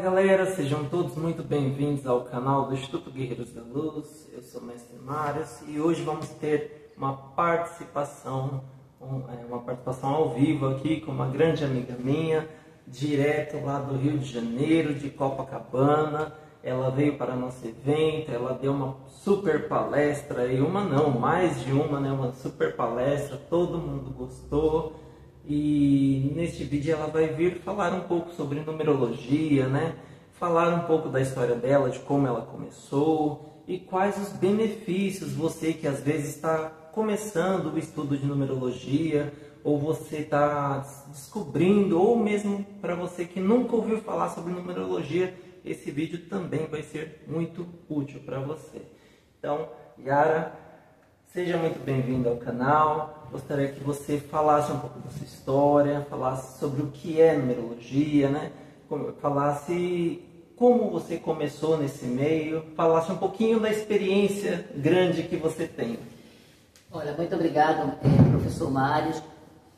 galera, sejam todos muito bem-vindos ao canal do Instituto Guerreiros da Luz. Eu sou o Mestre Marius e hoje vamos ter uma participação ao vivo aqui com uma grande amiga minha, direto lá do Rio de Janeiro, de Copacabana. Ela veio para nosso evento, ela deu uma super palestra, e uma não, mais de uma, né? Uma super palestra, todo mundo gostou. E neste vídeo ela vai vir falar um pouco sobre numerologia, né? Falar um pouco da história dela, de como ela começou e quais os benefícios, você que às vezes está começando o estudo de numerologia, ou você está descobrindo, ou mesmo para você que nunca ouviu falar sobre numerologia, esse vídeo também vai ser muito útil para você. Então, Yara, seja muito bem-vindo ao canal. Gostaria que você falasse um pouco da sua história, falasse sobre o que é numerologia, né? Falasse como você começou nesse meio, falasse um pouquinho da experiência grande que você tem. Olha, muito obrigado, professor Marius.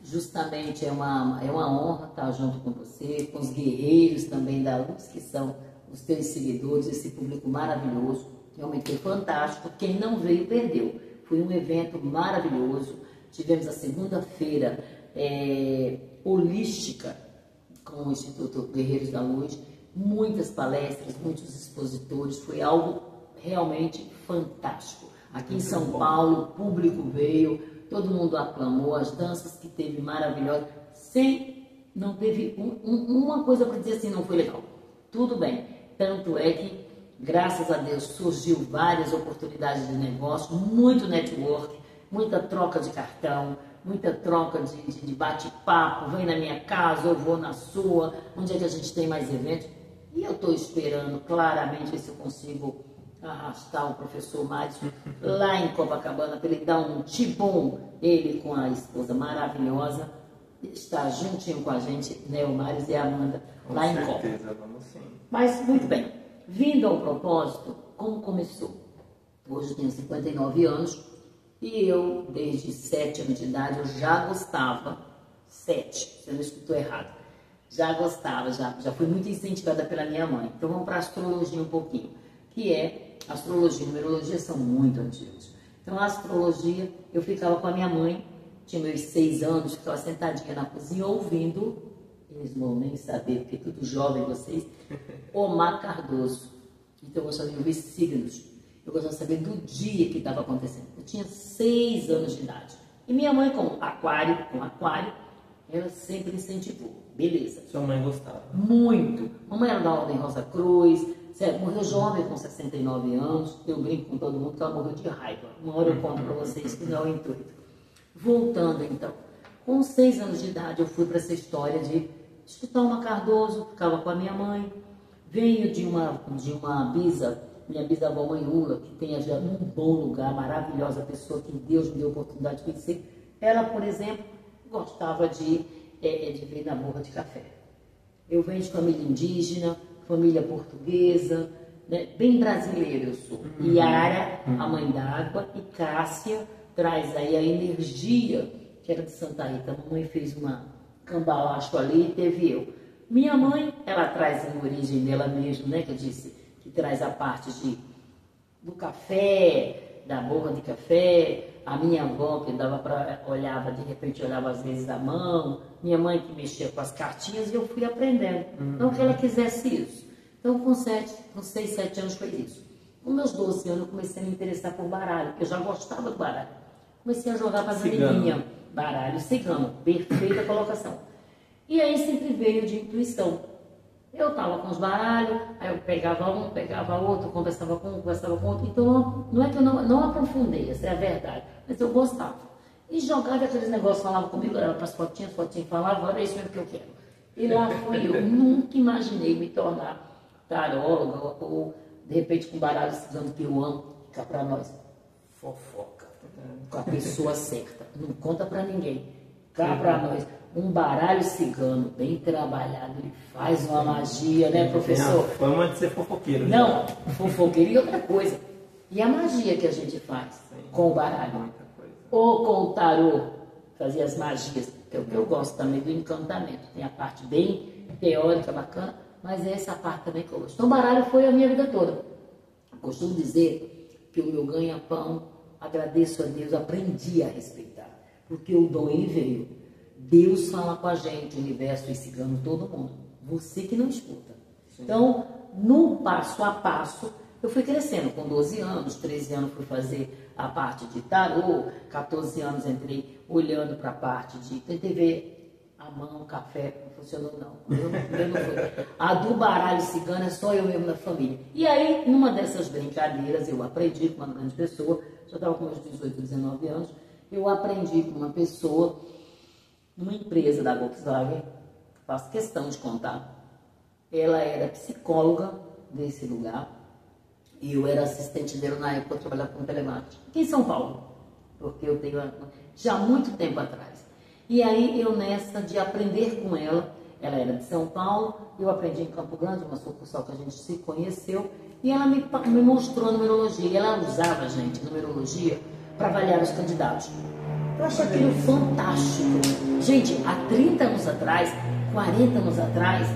Justamente é uma honra estar junto com você, com os guerreiros também da luz, que são os teus seguidores, esse público maravilhoso. Realmente foi fantástico. Quem não veio, perdeu. Foi um evento maravilhoso. Tivemos a segunda-feira holística com o Instituto Guerreiros da Luz. Muitas palestras, muitos expositores. Foi algo realmente fantástico. Aqui em São Paulo, o público veio, todo mundo aclamou, as danças que teve maravilhosas. Não teve uma coisa para dizer assim, não foi legal. Tudo bem. Tanto é que, graças a Deus, surgiu várias oportunidades de negócio, muito network, muita troca de cartão, muita troca de bate-papo, vem na minha casa, eu vou na sua, onde é que a gente tem mais eventos. E eu estou esperando claramente ver se eu consigo arrastar o professor Marius lá em Copacabana, para ele dar um tibum, ele com a esposa maravilhosa, está juntinho com a gente, né, o Marius e a Amanda, lá em Copa. Com certeza, vamos sim. Mas, muito bem, vindo ao propósito, como começou? Hoje eu tenho 59 anos e eu, desde 7 anos de idade, eu já gostava, 7, você não escutou errado, já gostava, já fui muito incentivada pela minha mãe. Então vamos para a astrologia um pouquinho, que é, astrologia e numerologia são muito antigos. Então a astrologia, eu ficava com a minha mãe, tinha meus 6 anos, ficava sentadinha na cozinha ouvindo, eles não vão nem saber, porque tudo jovem vocês, Omar Cardoso. Então eu gostava de ouvir signos, eu gostava de saber do dia que estava acontecendo. Eu tinha 6 anos de idade. E minha mãe, com aquário, ela sempre incentivou. Beleza. Sua mãe gostava? Muito. Mamãe era da Ordem Rosa Cruz, morreu jovem com 69 anos. Eu brinco com todo mundo que ela morreu de raiva. Uma hora eu conto para vocês que não é o intuito. Voltando então, com 6 anos de idade eu fui para essa história de escutar uma Cardoso, ficava com a minha mãe. Venho de uma minha bisavó Mãe Lula, que tem já num bom lugar, maravilhosa pessoa que Deus me deu a oportunidade de conhecer. Ela, por exemplo, gostava de ver na borra de café. Eu venho de família indígena, família portuguesa, né? Bem brasileira eu sou. Yara, a mãe d'água, e Cássia traz aí a energia que era de Santa Rita. A mamãe fez uma cambalacho ali e teve eu. Minha mãe, ela traz a origem dela mesmo, né? Que eu disse, que traz a parte do café, da borra de café. A minha avó, que dava para olhava, de repente olhava às vezes a mão. Minha mãe que mexia com as cartinhas e eu fui aprendendo. Não que ela quisesse isso. Então com 6, 7 anos foi isso. Com meus 12 anos eu comecei a me interessar por baralho, porque eu já gostava do baralho. Comecei a jogar para as amiguinhas. Baralho cigano, perfeita colocação. E aí sempre veio de intuição. Eu estava com os baralhos, aí eu pegava um, pegava outro, conversava com um, conversava com outro. Então não é que eu não aprofundei, essa é a verdade, mas eu gostava. E jogava aqueles negócios, falava comigo, era para as fotinhas falavam, era isso mesmo que eu quero. E lá fui eu, nunca imaginei me tornar taróloga ou de repente com baralho cigano que eu amo, cá para nós, fofoca, com a pessoa certa, não conta para ninguém, cá para nós. Um baralho cigano bem trabalhado, ele faz uma magia, né, professor? Tem a fama de ser fofoqueiro. Não, fofoqueiro e outra coisa. E a magia que a gente faz com o baralho? Muita coisa. Ou com o tarô, fazer as magias, que é o que eu gosto também do encantamento. Tem a parte bem teórica, bacana, mas é essa parte também que eu gosto. Então, baralho foi a minha vida toda. Costumo dizer que o meu ganha-pão, agradeço a Deus, aprendi a respeitar, porque o dom ele veio. Deus fala com a gente, o universo, os ciganos, todo mundo. Você que não escuta. Então, no passo a passo, eu fui crescendo. Com 12 anos, 13 anos fui fazer a parte de tarô, 14 anos entrei olhando para a parte de TV, a mão, café, não funcionou não. Eu não fui. A do baralho cigano é só eu mesmo na família. E aí, numa dessas brincadeiras, eu aprendi com uma grande pessoa, já estava com meus 18, 19 anos, eu aprendi com uma pessoa, numa empresa da Volkswagen, faço questão de contar. Ela era psicóloga desse lugar e eu era assistente dela na época, eu trabalhava com telemarketing, aqui em São Paulo, porque eu tenho já há muito tempo atrás. E aí eu nessa de aprender com ela era de São Paulo, eu aprendi em Campo Grande, uma sucursal que a gente se conheceu, e ela me mostrou a numerologia, e ela usava, gente, numerologia para avaliar os candidatos. Eu achei aquilo fantástico. Gente, há 30 anos atrás, 40 anos atrás,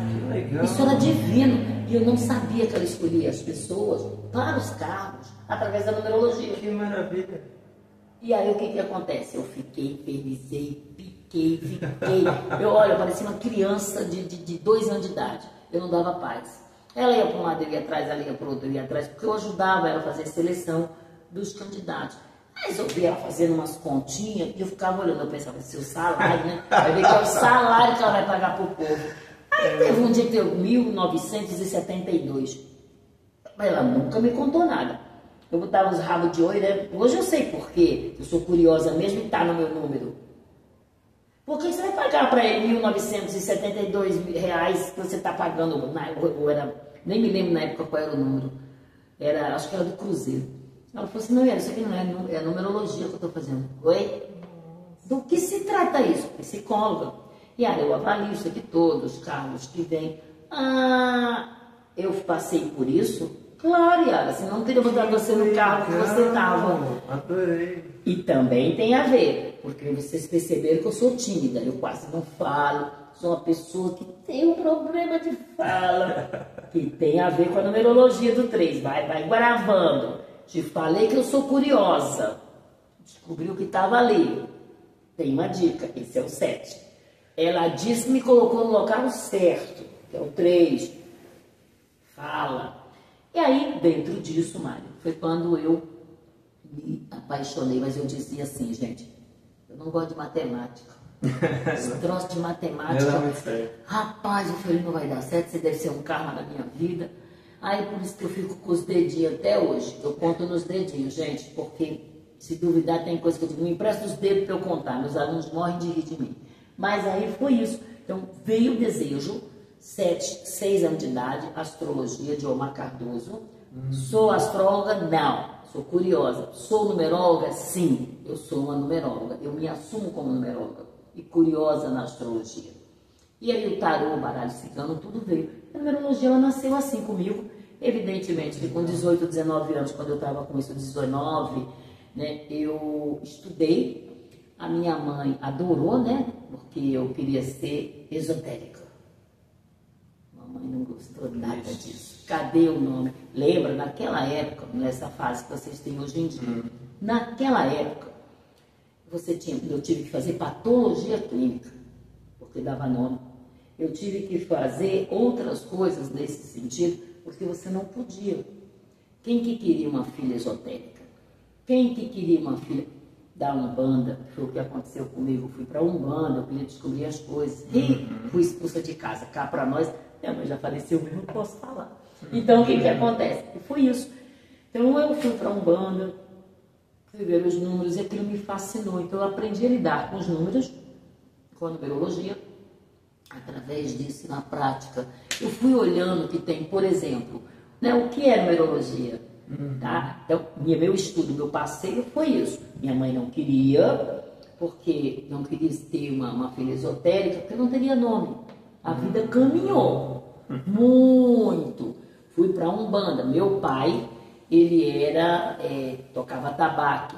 isso era divino. E eu não sabia que ela escolhia as pessoas para os cargos através da numerologia. Que maravilha. E aí o que acontece? Eu fiquei, infernizei, fiquei. Eu parecia uma criança de 2 anos de idade. Eu não dava paz. Ela ia para um lado, eu ia atrás, ela ia para o outro, eu ia atrás, porque eu ajudava ela a fazer a seleção dos candidatos. Mas eu via ela fazendo umas continhas e eu ficava olhando, eu pensava, seu salário, né? Vai ver que é o salário que ela vai pagar para o povo. Aí teve um dia que deu 1972. Ela nunca me contou nada. Eu botava os rabos de olho, né? Hoje eu sei por quê. Eu sou curiosa mesmo e está no meu número. Por que você vai pagar para ele R$1.972 que você está pagando? Nem me lembro na época qual era o número. Acho que era do Cruzeiro. Ela falou assim, não, isso aqui não é a numerologia que eu estou fazendo. Oi? Do que se trata isso? Psicóloga. E aí eu avalio isso aqui todos, os cargos que vêm. Eu passei por isso? Claro, Yara, senão não teria botado você no carro que você estava. Adorei. E também tem a ver, porque vocês perceberam que eu sou tímida, eu quase não falo, sou uma pessoa que tem um problema de fala, que tem a ver com a numerologia do 3. Vai gravando. Te falei que eu sou curiosa. Descobriu que estava ali. Tem uma dica, esse é o 7. Ela disse que me colocou no local certo, que é o 3. Fala. E aí, dentro disso, Mário, foi quando eu me apaixonei, mas eu dizia assim, gente, eu não gosto de matemática. Esse troço de matemática. Rapaz, eu falei, não vai dar certo, você deve ser um karma da minha vida. Aí por isso que eu fico com os dedinhos até hoje. Eu conto nos dedinhos, gente, porque se duvidar tem coisa que eu digo, me empresta os dedos para eu contar. Meus alunos morrem de rir de mim. Mas aí foi isso. Então veio o desejo, 6 anos de idade, astrologia de Omar Cardoso. Sou astróloga? Não. Sou curiosa. Sou numeróloga? Sim. Eu sou uma numeróloga. Eu me assumo como numeróloga e curiosa na astrologia. E aí o tarô, o baralho cigano, tudo veio. A numerologia, ela nasceu assim comigo. Evidentemente que com 18, 19 anos, quando eu estava com isso, 19, né, eu estudei. A minha mãe adorou, né, porque eu queria ser esotérica. Mamãe não gostou nada disso. Cadê o nome? Lembra, naquela época, nessa fase que vocês têm hoje em dia, naquela época, eu tive que fazer patologia clínica, porque dava nome. Eu tive que fazer outras coisas nesse sentido, porque você não podia. Quem que queria uma filha esotérica? Quem que queria uma filha da Umbanda? Foi o que aconteceu comigo. Fui para Umbanda, eu queria descobrir as coisas. E fui expulsa de casa. Cá para nós, minha mãe já faleceu, mas não posso falar. Então, o que acontece? E foi isso. Então, eu fui para Umbanda, fui ver os números e aquilo me fascinou. Então, eu aprendi a lidar com os números, com a numerologia, através disso, na prática, eu fui olhando que tem, por exemplo, né, o que é numerologia? Tá? Então, meu estudo, meu passeio foi isso. Minha mãe não queria, porque não queria ter uma filha esotérica, porque não teria nome. A vida caminhou muito. Fui para Umbanda. Meu pai, ele tocava tabaco.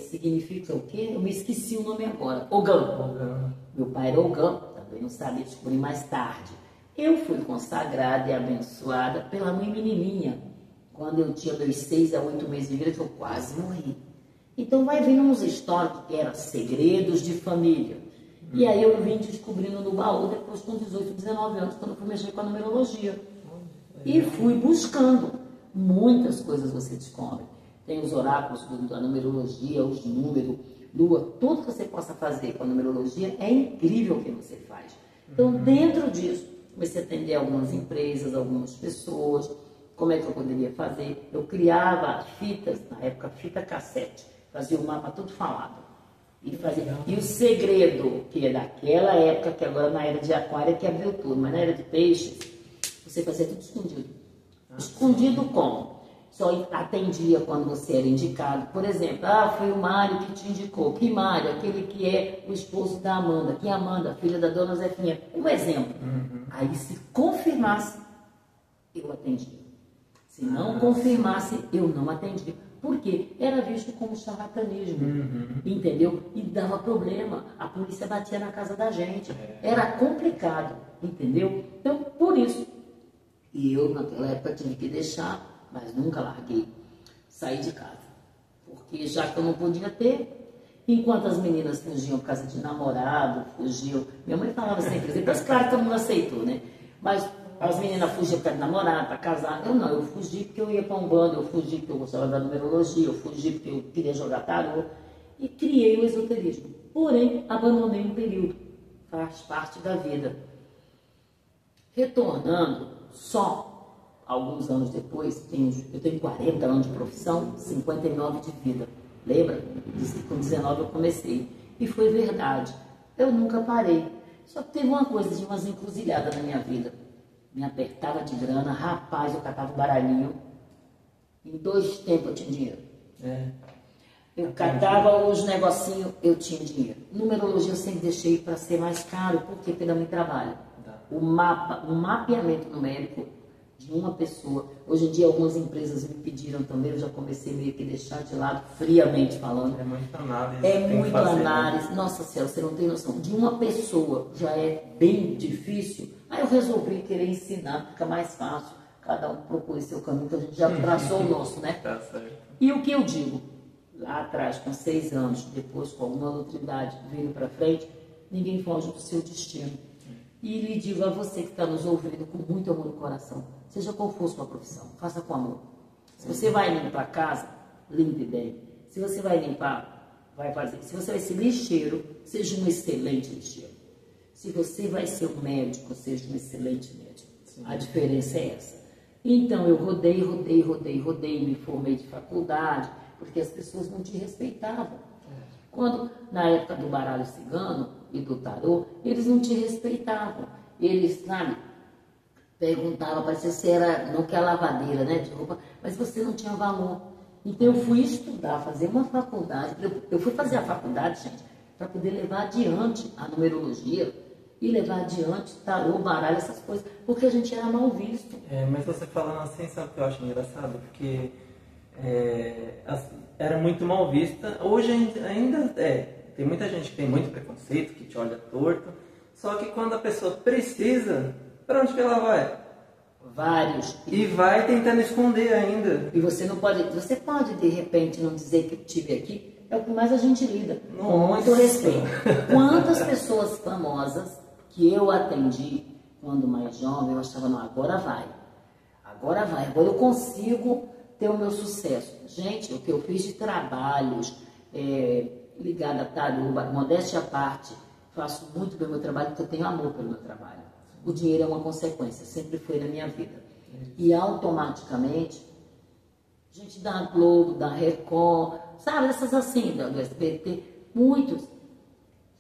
Significa o quê? Eu me esqueci o nome agora. Ogã. Meu pai era Ogã. Eu não sabia, descobri mais tarde. Eu fui consagrada e abençoada pela mãe menininha. Quando eu tinha meus 6 a 8 meses de vida, que eu quase morri. Então vai vindo uns históricos que eram segredos de família. E aí eu vim descobrindo no baú depois com 18, 19 anos, quando eu fui mexer com a numerologia. E fui buscando. Muitas coisas você descobre. Tem os oráculos da numerologia, os números, lua, tudo que você possa fazer com a numerologia é incrível o que você faz. Então, dentro disso, comecei a atender algumas empresas, algumas pessoas, como é que eu poderia fazer. Eu criava fitas, na época, fita cassete, fazia o mapa tudo falado. E o segredo, que é daquela época, que agora na era de aquário é que abriu tudo, mas na era de peixes, você fazia tudo escondido. Escondido como? Só atendia quando você era indicado. Por exemplo, foi o Mário que te indicou. Que Mário? Aquele que é o esposo da Amanda. Que Amanda? Filha da dona Zefinha. Um exemplo. Aí se confirmasse, eu atendia. Se não confirmasse, eu não atendia. Por quê? Era visto como charlatanismo. Entendeu? E dava problema. A polícia batia na casa da gente. Era complicado. Entendeu? Então, por isso. E eu, naquela época, tive que deixar, mas nunca larguei. Saí de casa. Porque já que eu não podia ter, enquanto as meninas fugiam por causa de namorado, fugiam. Minha mãe falava sempre, depois, claro, todo mundo aceitou, né? Mas as meninas fugiam por causa de namorado, para casar. Eu não, eu fugi porque eu ia para um bando, eu fugi porque eu gostava da numerologia, eu fugi porque eu queria jogar tarô. E criei o esoterismo. Porém, abandonei um período. Faz parte da vida. Retornando, só alguns anos depois, eu tenho 40 anos de profissão, 59 de vida. Lembra? Disse que com 19 eu comecei. E foi verdade. Eu nunca parei. Só que teve uma coisa de umas encruzilhadas na minha vida. Me apertava de grana, rapaz, eu catava o baralhinho. Em 2 tempos eu tinha dinheiro. Eu catava os negocinhos, eu tinha dinheiro. Numerologia eu sempre deixei para ser mais caro, porque pelo meu trabalho. O mapeamento numérico de uma pessoa. Hoje em dia algumas empresas me pediram também, eu já comecei meio que deixar de lado, friamente falando. É muita análise. É muito análise. Nossa Senhora, você não tem noção. De uma pessoa já é bem difícil. Aí eu resolvi querer ensinar, fica mais fácil. Cada um procure seu caminho, que a gente já traçou o nosso, né? Tá certo. E o que eu digo? Lá atrás, com 6 anos, depois com alguma outra idade, vindo para frente, ninguém foge do seu destino. E lhe digo a você que está nos ouvindo com muito amor no coração, seja qual for sua profissão, faça com amor. Se você vai limpar a casa, limpe bem. Se você vai limpar, vai fazer. Se você vai ser lixeiro, seja um excelente lixeiro. Se você vai ser um médico, seja um excelente médico. A diferença é essa. Então eu rodei, me formei de faculdade, porque as pessoas não te respeitavam. Quando, na época do baralho cigano e do tarô, eles não te respeitavam. Eles, sabe, perguntavam, parecia que você era, não que a lavadeira, né, de roupa, mas você não tinha valor. Então eu fui estudar, fazer uma faculdade. Eu fui fazer a faculdade, gente, para poder levar adiante a numerologia e levar adiante tarô, baralho, essas coisas, porque a gente era mal visto. Mas você falando assim, sabe o que eu acho engraçado? Porque era muito mal vista. Hoje ainda é. Tem muita gente que tem muito preconceito, que te olha torto. Só que quando a pessoa precisa, para onde que ela vai? Vários. E vai tentando esconder ainda. E você não pode, você pode de repente não dizer que eu estive aqui, é o que mais a gente lida, com muito respeito. Quantas pessoas famosas que eu atendi quando mais jovem, eu achava, não, agora vai, agora eu consigo ter o meu sucesso. Gente, o que eu fiz de trabalhos ligado a tarô, modéstia à parte, faço muito bem o meu trabalho porque eu tenho amor pelo meu trabalho. O dinheiro é uma consequência, sempre foi na minha vida. E automaticamente, gente da Globo, da Record, sabe, essas assim, do SBT, muitos.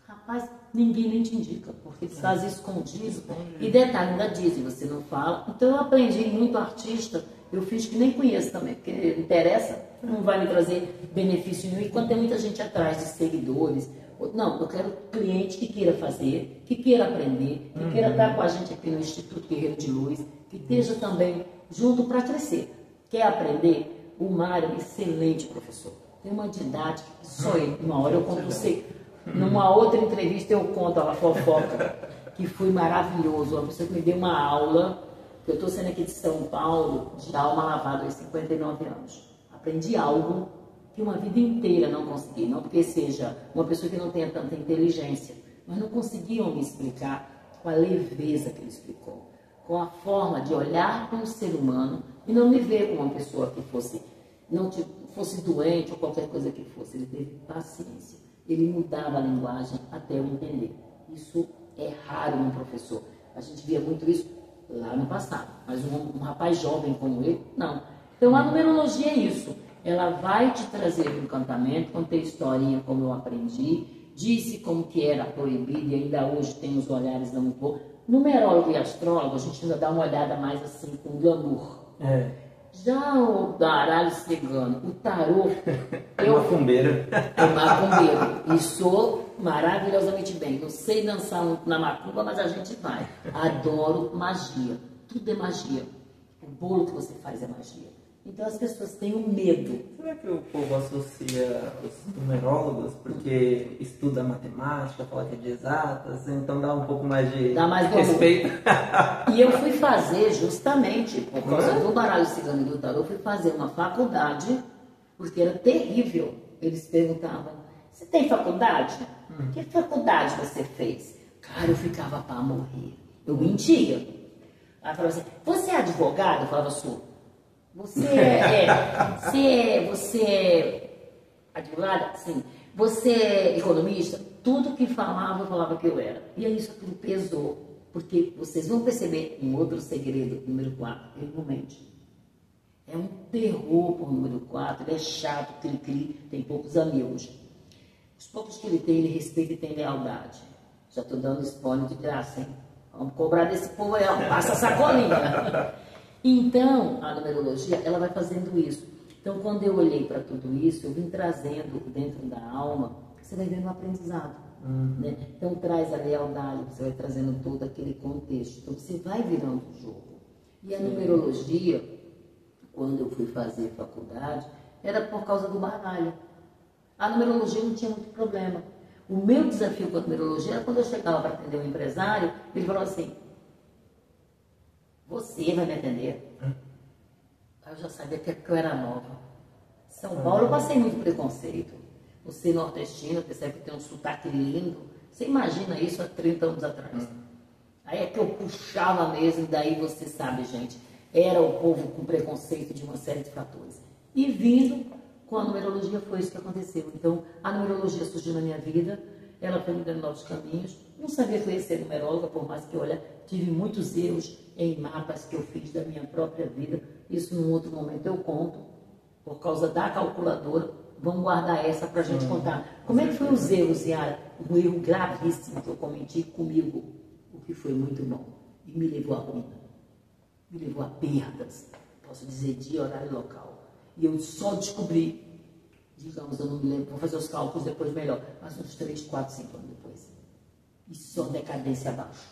Rapaz, ninguém nem te indica, porque eles fazem escondido. E detalhe, ainda dizem, você não fala. Então eu aprendi muito artista, eu fiz que nem conheço também, porque interessa, não vai me trazer benefício nenhum. Enquanto tem muita gente atrás de seguidores. Não, eu quero cliente que queira fazer, que queira aprender, que queira estar com a gente aqui no Instituto Guerreiro de Luz, que esteja também junto para crescer. Quer aprender? O Mário é um excelente professor. Tem uma didática que só ele. Uma hora eu conto você. Numa outra entrevista eu conto a fofoca. que foi maravilhoso, uma pessoa que me deu uma aula, que eu estou sendo aqui de São Paulo, de alma lavada aos 59 anos. Aprendi algo que uma vida inteira não consegui, não porque seja uma pessoa que não tenha tanta inteligência, mas não conseguiam me explicar com a leveza que ele explicou, com a forma de olhar para um ser humano e não me ver como uma pessoa que fosse doente ou qualquer coisa que fosse. Ele teve paciência, ele mudava a linguagem até eu entender. Isso é raro num professor. A gente via muito isso lá no passado, mas um rapaz jovem como eu, não. Então a numerologia é isso. Ela vai te trazer o encantamento, contei historinha como eu aprendi, disse como que era proibido e ainda hoje tem os olhares não muito bons. Numerólogo e astrólogo, a gente ainda dá uma olhada mais assim com glamour. Já o baralho cigano, o tarô, é macumbeiro. É macumbeiro. E sou maravilhosamente bem. Não sei dançar muito na macumba, mas a gente vai. Adoro magia. Tudo é magia. O bolo que você faz é magia. Então as pessoas têm um medo. Será que o povo associa os numerólogos porque estuda matemática, fala que é de exatas, então dá um pouco mais de respeito? E eu fui fazer justamente, por causa do baralho cigano e do tarô, eu fui fazer uma faculdade, porque era terrível. Eles perguntavam, você tem faculdade? Que faculdade você fez? Cara, eu ficava para morrer. Eu mentia. Aí falava assim, você é advogado? Eu falava, sou. Você é advogada? Sim. Você é economista? Tudo que falava, eu falava que eu era. E aí isso tudo pesou. Porque vocês vão perceber um outro segredo, número 4, ele não mente. É um terror por número 4, ele é chato, cri-cri, tem poucos amigos. Os poucos que ele tem, ele respeita e tem lealdade. Já estou dando spoiler de graça, hein? Vamos cobrar desse povo aí, ó, passa a sacolinha. Então, a numerologia, ela vai fazendo isso. Então, quando eu olhei para tudo isso, eu vim trazendo dentro da alma, você vai vendo o aprendizado. Né? Então, traz a lealdade, você vai trazendo todo aquele contexto. Então, você vai virando o jogo. E a numerologia, quando eu fui fazer faculdade, era por causa do baralho. A numerologia não tinha muito problema. O meu desafio com a numerologia era quando eu chegava para atender um empresário, ele falou assim, você vai me atender? Aí eu já sabia que eu era nova. São Paulo eu passei muito preconceito. Você nordestino, percebe que tem um sotaque lindo. Você imagina isso há 30 anos atrás. Aí é que eu puxava mesmo, e daí você sabe, gente, era o povo com preconceito de uma série de fatores. E vindo com a numerologia foi isso que aconteceu. Então, a numerologia surgiu na minha vida, ela foi me dando novos caminhos. Não sabia que eu ia ser numeróloga, por mais que, olha, tive muitos erros em mapas que eu fiz da minha própria vida. Isso num outro momento eu conto, por causa da calculadora. Vamos guardar essa para a gente contar. Como é que foi os erros, Yara? Um erro gravíssimo que eu cometi comigo, o que foi muito bom. E me levou à ruína. Me levou a perdas, posso dizer, de horário e local. E eu só descobri, digamos, eu não me lembro, vou fazer os cálculos depois melhor, mas uns 3, 4, 5 anos depois. E só decadência abaixo.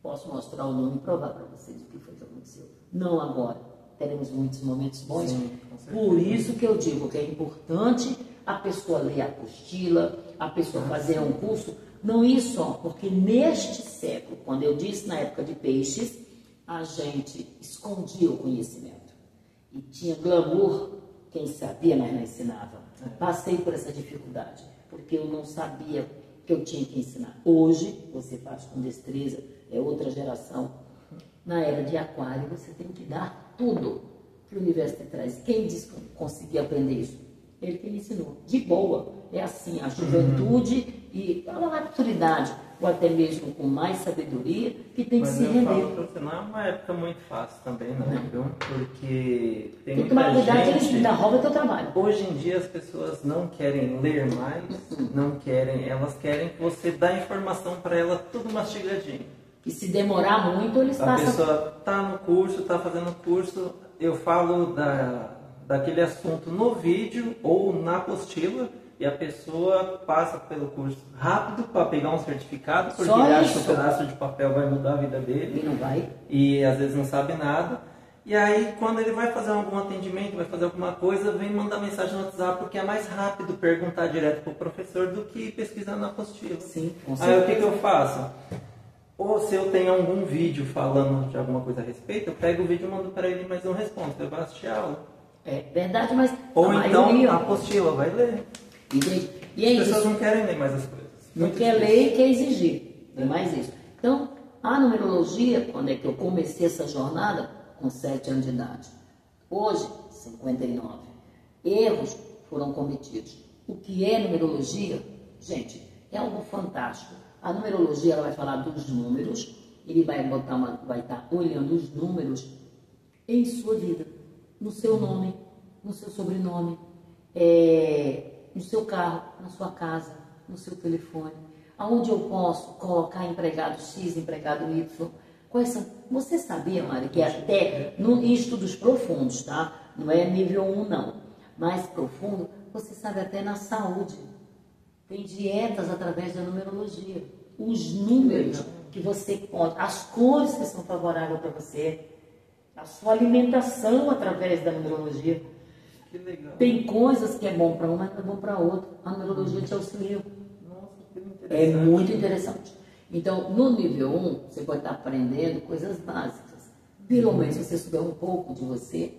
Posso mostrar o nome e provar para vocês o que foi que aconteceu. Não agora. Teremos muitos momentos bons. Sim, por isso que eu digo que é importante a pessoa ler a apostila, a pessoa fazer um curso. Não isso só, porque neste século, quando eu disse na época de Peixes, a gente escondia o conhecimento. E tinha glamour, quem sabia, mas não ensinava. Passei por essa dificuldade, porque eu não sabia que eu tinha que ensinar. Hoje, você faz com destreza, é outra geração. Na era de Aquário, você tem que dar tudo que o universo te traz. Quem disse que conseguir aprender isso? Ele que me ensinou. De boa. É assim, a juventude e a maturidade, ou até mesmo com mais sabedoria, que tem que se render. Mas não é uma época muito fácil também, né? Porque tem que tomar cuidado, eles ainda roubam o teu trabalho. Hoje em dia as pessoas não querem ler mais, não querem, elas querem que você dê a informação para ela tudo mastigadinho. E se demorar muito, eles passam... A pessoa está no curso, está fazendo curso, eu falo daquele assunto no vídeo ou na apostila e a pessoa passa pelo curso rápido para pegar um certificado, porque ele acha que o pedaço de papel vai mudar a vida dele. E não vai. E às vezes não sabe nada. E aí, quando ele vai fazer algum atendimento, vai fazer alguma coisa, vem mandar mensagem no WhatsApp, porque é mais rápido perguntar direto para o professor do que pesquisar na apostila. Sim, com certeza. Aí o que eu faço? Ou se eu tenho algum vídeo falando de alguma coisa a respeito, eu pego o vídeo e mando para ele, mas não respondo, eu vou assistir a aula. É verdade, mas ou então a apostila, vai ler. E é as pessoas não querem ler mais as coisas. Não quer ler e quer exigir. É mais isso. Então, a numerologia, quando é que eu comecei essa jornada? Com 7 anos de idade. Hoje, 59. Erros foram cometidos. O que é numerologia? Gente, é algo fantástico. A numerologia ela vai falar dos números, ele vai estar olhando os números em sua vida, no seu nome, no seu sobrenome, no seu carro, na sua casa, no seu telefone, aonde eu posso colocar empregado X, empregado Y. Quais são? Você sabia, Mari, que até em estudos profundos, tá? Não é nível 1 não, mais profundo, você sabe até na saúde. Tem dietas através da numerologia. Os números que você pode, as cores que são favoráveis para você, a sua alimentação através da numerologia. Que legal. Tem coisas que é bom para um, mas não é bom para outro. A numerologia te auxilia. Nossa, que interessante. É muito interessante. Então, no nível 1, você pode estar aprendendo coisas básicas. Pelo menos se você souber um pouco de você,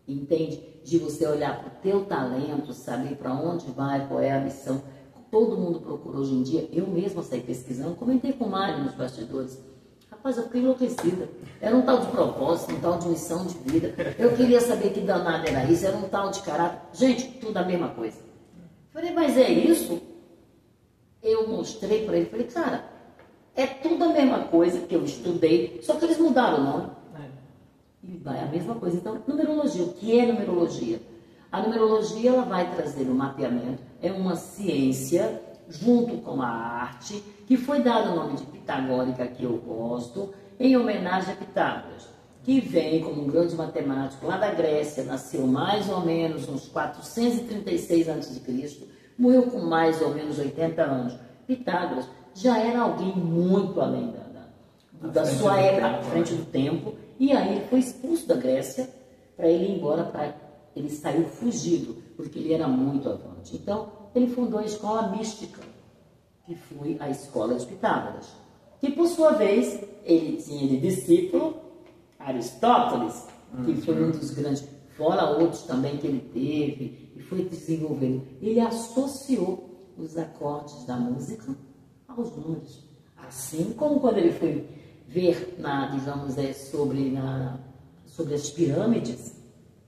entende? De você olhar para o teu talento, saber para onde vai, qual é a missão. Todo mundo procura hoje em dia. Eu mesma saí pesquisando, comentei com o Mário nos bastidores. Rapaz, eu fiquei enlouquecida. Era um tal de propósito, um tal de missão de vida. Eu queria saber que danado era isso, era um tal de caráter. Gente, tudo a mesma coisa. Falei, mas é isso? Eu mostrei para ele, falei, cara, é tudo a mesma coisa que eu estudei, só que eles mudaram o nome. E vai a mesma coisa. Então, numerologia, o que é numerologia? A numerologia ela vai trazer o mapeamento, é uma ciência junto com a arte, que foi dado o nome de pitagórica, que eu gosto, em homenagem a Pitágoras, que vem como um grande matemático lá da Grécia, nasceu mais ou menos uns 436 a.C., morreu com mais ou menos 80 anos. Pitágoras já era alguém muito além da sua época, à frente do tempo, e aí ele foi expulso da Grécia para ele ir embora, ele saiu fugido, porque ele era muito avante. Então, ele fundou a escola mística, que foi a escola de Pitágoras, que por sua vez, ele tinha de discípulo Aristóteles, que foi um dos grandes, fora outros também que ele teve, e foi desenvolvendo. Ele associou os acordes da música aos números. Assim como quando ele foi ver, sobre as pirâmides,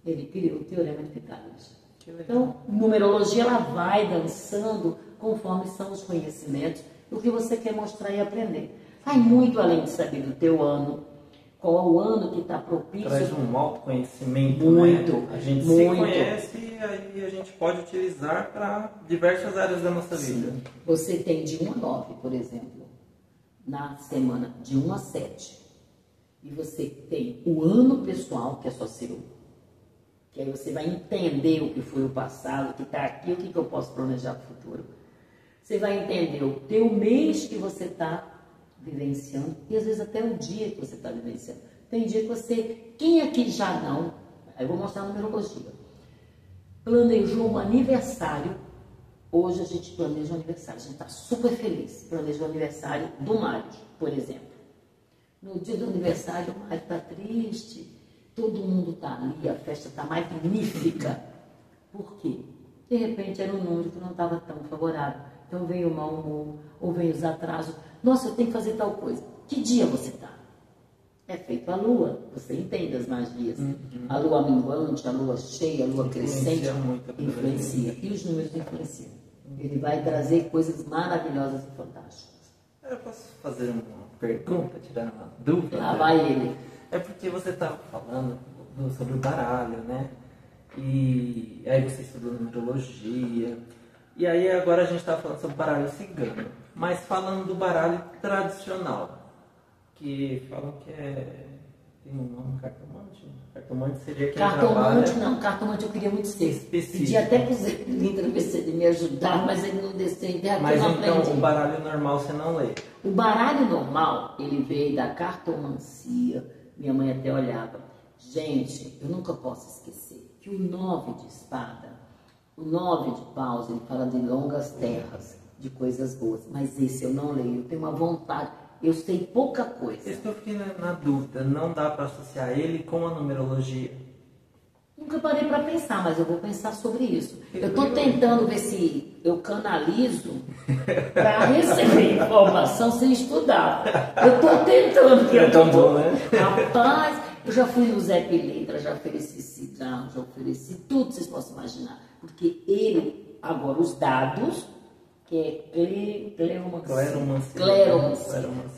ele criou o Teorema de Pitágoras. Então, numerologia ela vai dançando conforme são os conhecimentos, o que você quer mostrar e aprender. Vai muito além de saber do teu ano, qual é o ano que está propício. Traz um autoconhecimento, muito, né? A gente muito. se conhece e aí a gente pode utilizar para diversas áreas da nossa vida. Você tem de 1 a 9, por exemplo, na semana de 1 a 7. E você tem o ano pessoal, que é só seu. Que aí você vai entender o que foi o passado, o que está aqui, o que eu posso planejar para o futuro. Você vai entender o teu mês que você está vivenciando e às vezes até o dia que você está vivenciando. Tem dia que você, quem aqui já não, aí eu vou mostrar a numerologia, planejou um aniversário, hoje a gente planeja um aniversário, a gente está super feliz, planeja o aniversário do Mário, por exemplo. No dia do aniversário o Mário está triste, todo mundo está ali, a festa está magnífica. Por quê? De repente era um número que não estava tão favorável. Então vem o mau humor, ou vem os atrasos. Nossa, eu tenho que fazer tal coisa. Que dia você está? É feito a lua, você entende as magias. A lua minguante, a lua cheia, a lua crescente, influencia. E os números influenciam. Ele vai trazer coisas maravilhosas e fantásticas. Eu posso fazer uma pergunta, tirar uma dúvida? Lá vai ele. É porque você estava falando sobre o baralho, né? E aí você estudou numerologia. E aí agora a gente estava falando sobre baralho cigano. Mas falando do baralho tradicional, que falam que tem um nome, cartomante. Cartomante seria quem Cartomante trabalha... não, cartomante eu queria muito ser. Específico. Pedi até para o Zé de me ajudar, mas ele não desceu. Mas então o baralho normal você não lê? O baralho normal, ele veio da cartomancia. Minha mãe até olhava. Gente, eu nunca posso esquecer que o 9 de espada, o 9 de paus, ele fala de longas terras, de coisas boas. Mas esse eu não leio, eu tenho uma vontade. Eu sei pouca coisa. Isso que eu fiquei na dúvida, não dá para associar ele com a numerologia? Nunca parei para pensar, mas eu vou pensar sobre isso. Eu estou tentando ver se eu canalizo para receber informação sem estudar. Eu estou tentando. É tão bom, né? Rapaz, eu já fui no Zé Pilintra, já ofereci cigarro, já ofereci tudo que vocês possam imaginar. Porque ele, agora os dados, que é cleromancia.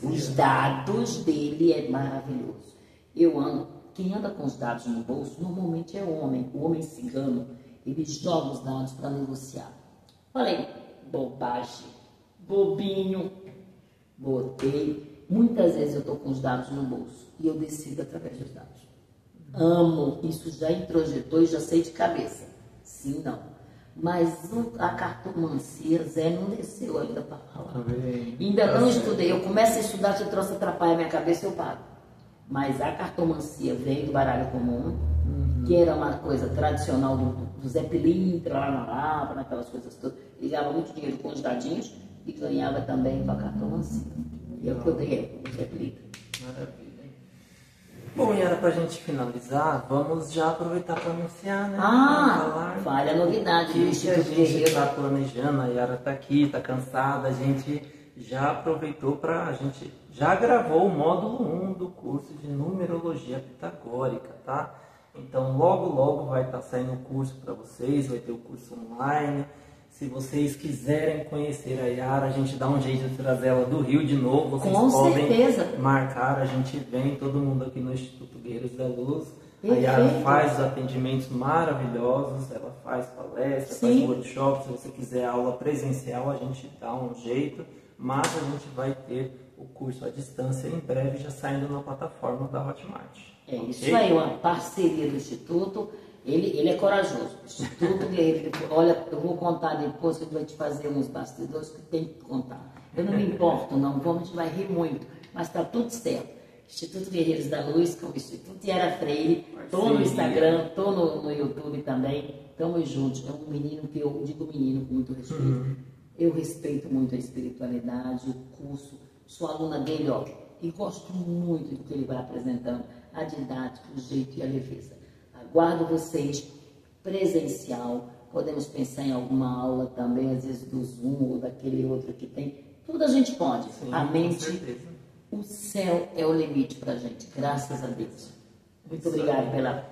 Os dados dele é maravilhoso. Quem anda com os dados no bolso, normalmente é o homem cigano, ele joga os dados para negociar. Falei, bobagem, bobinho, botei. Muitas vezes eu estou com os dados no bolso e eu decido através dos dados. Amo, isso já introjetou e já sei de cabeça. Sim, não. Mas a cartomancia, Zé não desceu ainda para falar. Ainda não estudei. Eu começo a estudar, se o troço atrapalha a minha cabeça, eu paro. Mas a cartomancia veio do baralho comum, que era uma coisa tradicional do Zé Pilintra, lá na Lapa, naquelas coisas todas. Ele ganhava muito dinheiro com os dadinhos e ganhava também com a cartomancia. E é o que eu ganhei com o Zé Pilintra. Maravilha. Bom, Yara, para a gente finalizar, vamos já aproveitar para anunciar, né? Vale a novidade do Instituto Guerreiro. A gente está planejando, a Yara está aqui, está cansada, a gente já aproveitou a gente já gravou o módulo 1 do curso de numerologia pitagórica, tá? Então logo vai estar saindo o curso para vocês, vai ter o curso online. Se vocês quiserem conhecer a Yara, a gente dá um jeito de trazer ela do Rio de novo. Vocês podem marcar, a gente vem, todo mundo aqui no Instituto Guerreiros da Luz. A Yara faz atendimentos maravilhosos, ela faz palestras, faz workshops. Se você quiser aula presencial, a gente dá um jeito. Mas a gente vai ter o curso à distância em breve, já saindo na plataforma da Hotmart. É isso aí, uma parceria do Instituto. Ele é corajoso. O Instituto Guerreiro, olha, eu vou contar depois, que eu vou te fazer uns bastidores que tem que contar. Eu não me importo, não, a gente vai rir muito, mas está tudo certo. Instituto Guerreiros da Luz, com o Instituto Yara Freire, estou no Instagram, estou no YouTube também, estamos juntos. É um menino que eu digo menino com muito respeito. Eu respeito muito a espiritualidade, o curso, sou aluna dele, ó, e gosto muito do que ele vai apresentando, a didática, o jeito e a leveza. Aguardo vocês presencial, podemos pensar em alguma aula também, às vezes do Zoom ou daquele outro que tem, tudo a gente pode. Sim, a mente, o céu é o limite pra gente, graças a Deus. Muito obrigada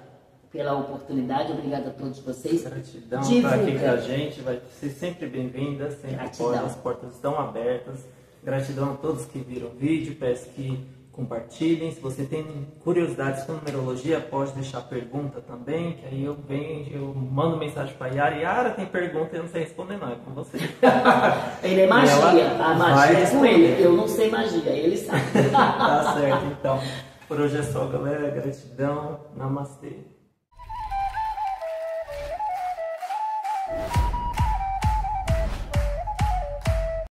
pela oportunidade, obrigada a todos vocês. Gratidão por estar aqui com a gente, vai ser sempre bem-vinda, sempre pode, as portas estão abertas. Gratidão a todos que viram o vídeo, peço que compartilhem. Se você tem curiosidades com numerologia, pode deixar pergunta também, que aí eu mando mensagem para Yara. Yara, tem pergunta e eu não sei responder, não, é com você. Ele é magia, a magia é com ele, eu não sei magia, ele sabe. Tá certo, então. Por hoje é só, galera. Gratidão. Namastê.